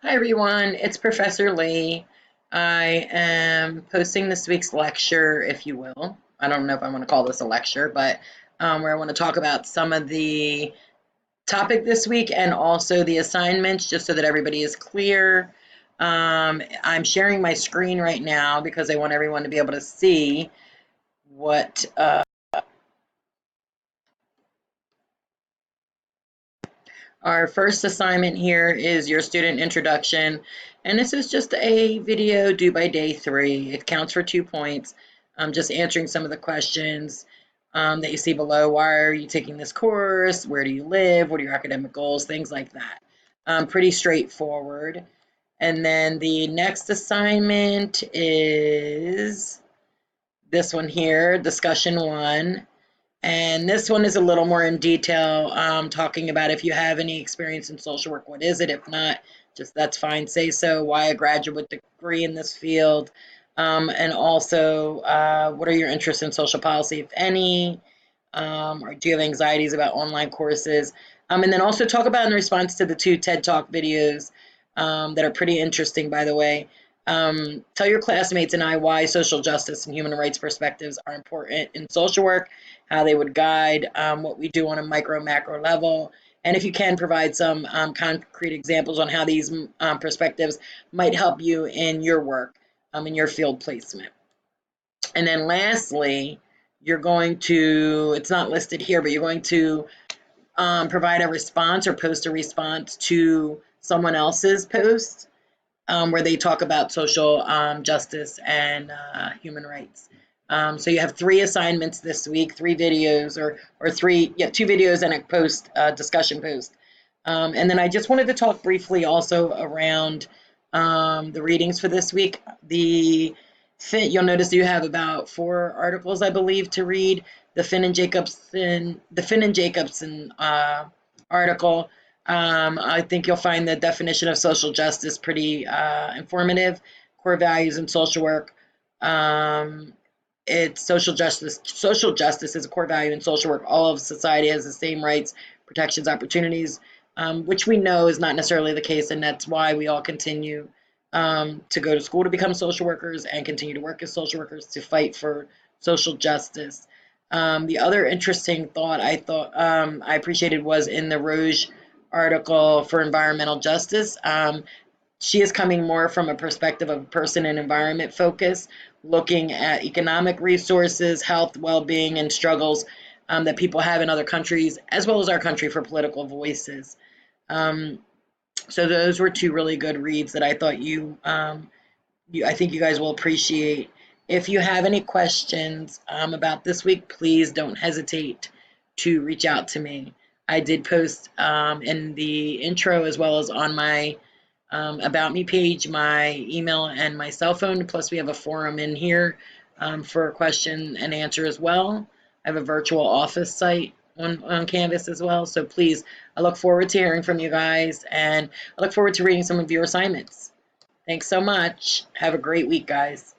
Hi everyone, it's Professor Lee. I am posting this week's lecture, if you will. I don't know if I want to call this a lecture, but where I want to talk about some of the topic this week and also the assignments, just so that everybody is clear. I'm sharing my screen right now because I want everyone to be able to see what our first assignment here is your student introduction, and this is just a video due by day 3. It counts for 2 points. I'm just answering some of the questions that you see below. Why are you taking this course? Where do you live? What are your academic goals? Things like that. Pretty straightforward. And then the next assignment is this one here, discussion 1. And this one is a little more in detail, talking about if you have any experience in social work, what is it? If not, just that's fine, say so. Why a graduate degree in this field? And also, what are your interests in social policy, if any? Or do you have anxieties about online courses? And then also talk about in response to the 2 TED Talk videos that are pretty interesting, by the way. Tell your classmates and I why social justice and human rights perspectives are important in social work, how they would guide what we do on a micro macro level, and if you can provide some concrete examples on how these perspectives might help you in your work, in your field placement. And then lastly, you're going to, it's not listed here, but you're going to provide a response or post a response to someone else's post where they talk about social justice and human rights. So you have 3 assignments this week, 3 videos or 3, yeah, 2 videos and a post, discussion post. And then I just wanted to talk briefly also around the readings for this week. You'll notice you have about 4 articles, I believe, to read. The Finn and Jacobson article. I think you'll find the definition of social justice pretty informative. Core values in social work. It's social justice. Social justice is a core value in social work. All of society has the same rights, protections, opportunities, which we know is not necessarily the case, and that's why we all continue to go to school to become social workers and continue to work as social workers to fight for social justice. The other interesting thought I appreciated was in the Roche article for environmental justice. She is coming more from a perspective of person and environment focus, looking at economic resources, health, well-being, and struggles that people have in other countries, as well as our country, for political voices. Um, so those were 2 really good reads that I thought I think you guys will appreciate. If you have any questions about this week, please don't hesitate to reach out to me. I did post in the intro as well as on my About Me page my email and my cell phone. Plus, we have a forum in here for question and answer as well. I have a virtual office site on Canvas as well. So please, I look forward to hearing from you guys, and I look forward to reading some of your assignments. Thanks so much. Have a great week, guys.